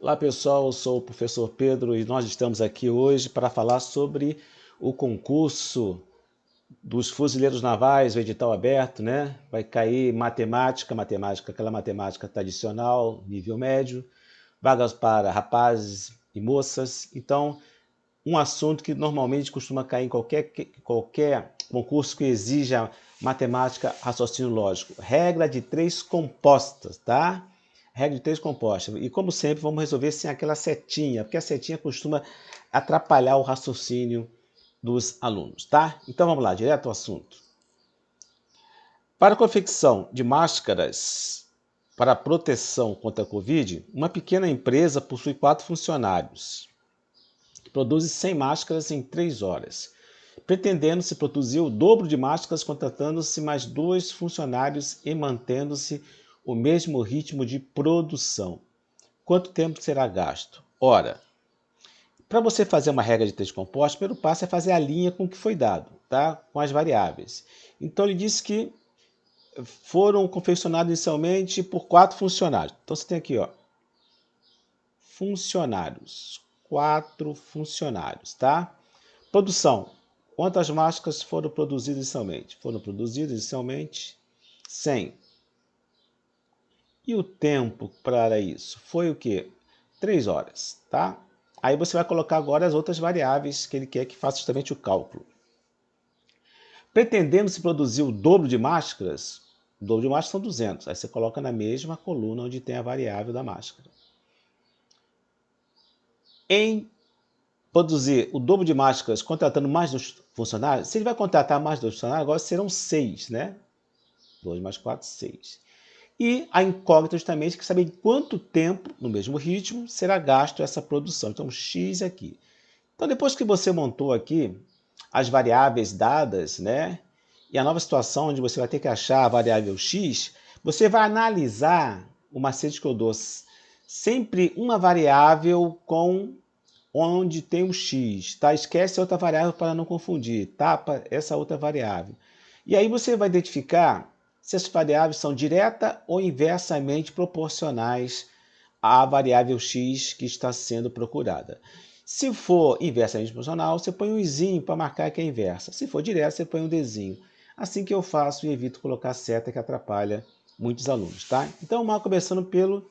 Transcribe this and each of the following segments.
Olá pessoal, eu sou o professor Pedro e nós estamos aqui hoje para falar sobre o concurso dos fuzileiros navais, o edital aberto, né? Vai cair matemática, aquela matemática tradicional, nível médio, vagas para rapazes e moças. Então, um assunto que normalmente costuma cair em qualquer concurso que exija matemática, raciocínio lógico. Regra de três compostas, tá? Regra de três compostas. E como sempre, vamos resolver sem aquela setinha, porque a setinha costuma atrapalhar o raciocínio dos alunos, tá? Então vamos lá, direto ao assunto. Para a confecção de máscaras para proteção contra a Covid, uma pequena empresa possui 4 funcionários que produzem 100 máscaras em 3 horas, pretendendo-se produzir o dobro de máscaras, contratando-se mais 2 funcionários e mantendo-se o mesmo ritmo de produção. Quanto tempo será gasto? Ora, para você fazer uma regra de três compostos, o primeiro passo é fazer a linha com o que foi dado, tá? Com as variáveis. Então ele disse que foram confeccionados inicialmente por 4 funcionários. Então você tem aqui, ó, funcionários, 4 funcionários, tá? Produção. Quantas máscaras foram produzidas inicialmente? Foram produzidas inicialmente 100. E o tempo para isso? Foi o quê? 3 horas, tá? Aí você vai colocar agora as outras variáveis que ele quer que faça justamente o cálculo. Pretendendo-se produzir o dobro de máscaras, o dobro de máscaras são 200. Aí você coloca na mesma coluna onde tem a variável da máscara. Em produzir o dobro de máscaras contratando mais 2 funcionários, se ele vai contratar mais 2 funcionários, agora serão 6, né? 2 mais 4, 6. E a incógnita justamente é saber em quanto tempo, no mesmo ritmo, será gasto essa produção. Então, x aqui. Então, depois que você montou aqui as variáveis dadas, né? E a nova situação onde você vai ter que achar a variável x, você vai analisar o macete que eu dou. Sempre uma variável com onde tem um x, tá? Esquece a outra variável para não confundir, tapa essa outra variável. E aí você vai identificar se as variáveis são direta ou inversamente proporcionais à variável x que está sendo procurada. Se for inversamente proporcional, você põe um izinho para marcar que é inversa. Se for direta, você põe um dezinho. Assim que eu faço e evito colocar seta que atrapalha muitos alunos, tá? Então, mal começando pelo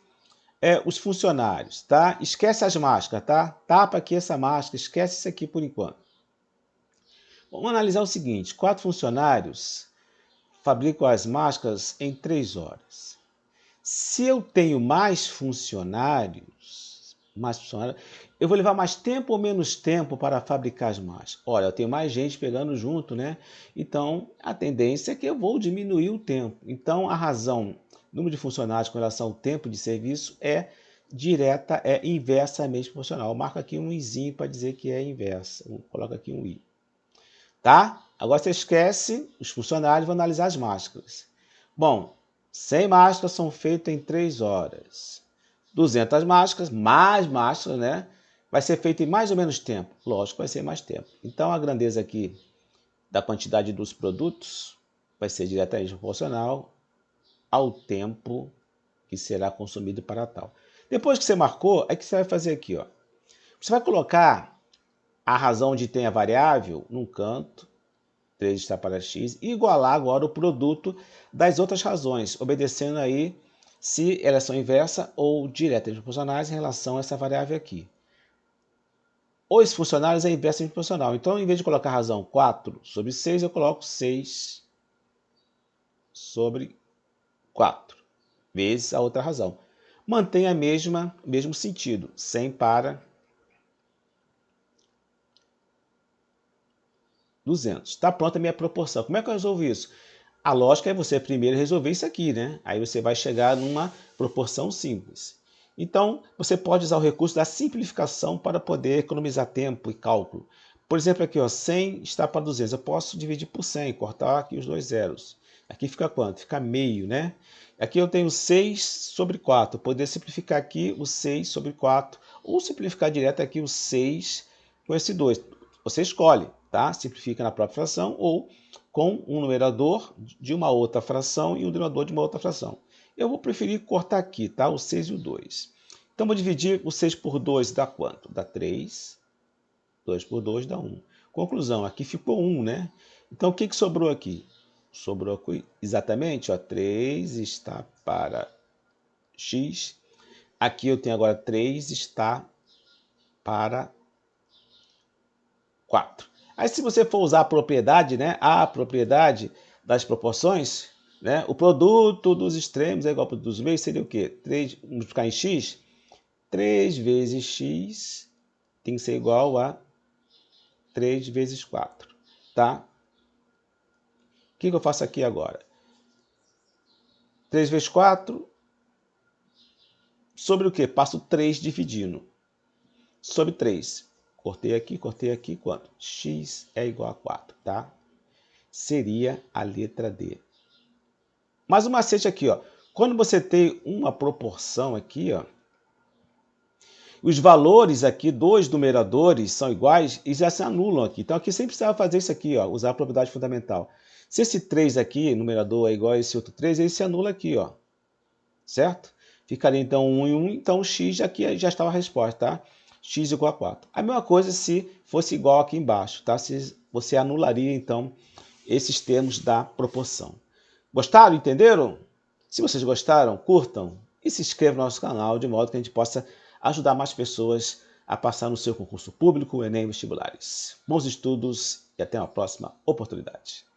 os funcionários, tá? Esquece as máscaras, tá? Tapa aqui essa máscara, esquece isso aqui por enquanto. Vamos analisar o seguinte, 4 funcionários fabricam as máscaras em 3 horas. Se eu tenho mais funcionários, eu vou levar mais tempo ou menos tempo para fabricar as máscaras? Olha, eu tenho mais gente pegando junto, né? Então, a tendência é que eu vou diminuir o tempo. Então, a razão, número de funcionários com relação ao tempo de serviço é direta, é inversamente proporcional. Marca aqui um izinho para dizer que é inversa. Coloca aqui um i. Tá? Agora você esquece os funcionários, vou analisar as máscaras. Bom, 100 máscaras são feitas em 3 horas. 200 máscaras, mais máscaras, né? Vai ser feito em mais ou menos tempo? Lógico, vai ser mais tempo. Então, a grandeza aqui da quantidade dos produtos vai ser diretamente proporcional ao tempo que será consumido para tal. Depois que você marcou, é que você vai fazer aqui, ó. Você vai colocar a razão onde tem a variável num canto, 3 está para x, e igualar agora o produto das outras razões, obedecendo aí se elas são inversa ou diretamente proporcionais em relação a essa variável aqui. Os funcionários é inversamente proporcional. Então, em vez de colocar a razão 4 sobre 6, eu coloco 6 sobre 4, vezes a outra razão. Mantém o mesmo sentido, 100 para 200. Está pronta a minha proporção. Como é que eu resolvo isso? A lógica é você primeiro resolver isso aqui, né? Aí você vai chegar numa proporção simples. Então, você pode usar o recurso da simplificação para poder economizar tempo e cálculo. Por exemplo, aqui, ó, 100 está para 200. Eu posso dividir por 100, cortar aqui os 2 zeros. Aqui fica quanto? Fica meio, né? Aqui eu tenho 6 sobre 4. Eu poderia simplificar aqui o 6 sobre 4. Ou simplificar direto aqui o 6 com esse 2. Você escolhe, tá? Simplifica na própria fração ou com um numerador de uma outra fração e um denominador de uma outra fração. Eu vou preferir cortar aqui, tá? O 6 e o 2. Então, vou dividir o 6 por 2, dá quanto? Dá 3. 2 por 2 dá 1. Conclusão, aqui ficou 1, né? Então, o que sobrou aqui? Sobrou aqui exatamente, ó, 3 está para x. Aqui eu tenho agora 3 está para 4. Aí, se você for usar a propriedade, né? A propriedade das proporções, né? O produto dos extremos é igual ao produto dos meios, seria o quê? 3 multiplicar em x. 3 vezes x tem que ser igual a 3 vezes 4, tá? O que eu faço aqui agora? 3 vezes 4, sobre o quê? Passo 3 dividindo. Sobre 3. Cortei aqui, quanto? X é igual a 4, tá? Seria a letra D. Mas o macete aqui, ó. Quando você tem uma proporção aqui, ó, os valores aqui dos numeradores são iguais e já se anulam aqui. Então aqui sempre precisava fazer isso aqui, ó, usar a propriedade fundamental. Se esse 3 aqui, numerador, é igual a esse outro 3, ele se anula aqui, ó. Certo? Ficaria então 1 e 1, então x aqui já estava a resposta, tá? X igual a 4. A mesma coisa se fosse igual aqui embaixo, tá? Você anularia então esses termos da proporção. Gostaram? Entenderam? Se vocês gostaram, curtam e se inscrevam no nosso canal de modo que a gente possa ajudar mais pessoas a passar no seu concurso público, Enem e vestibulares. Bons estudos e até uma próxima oportunidade.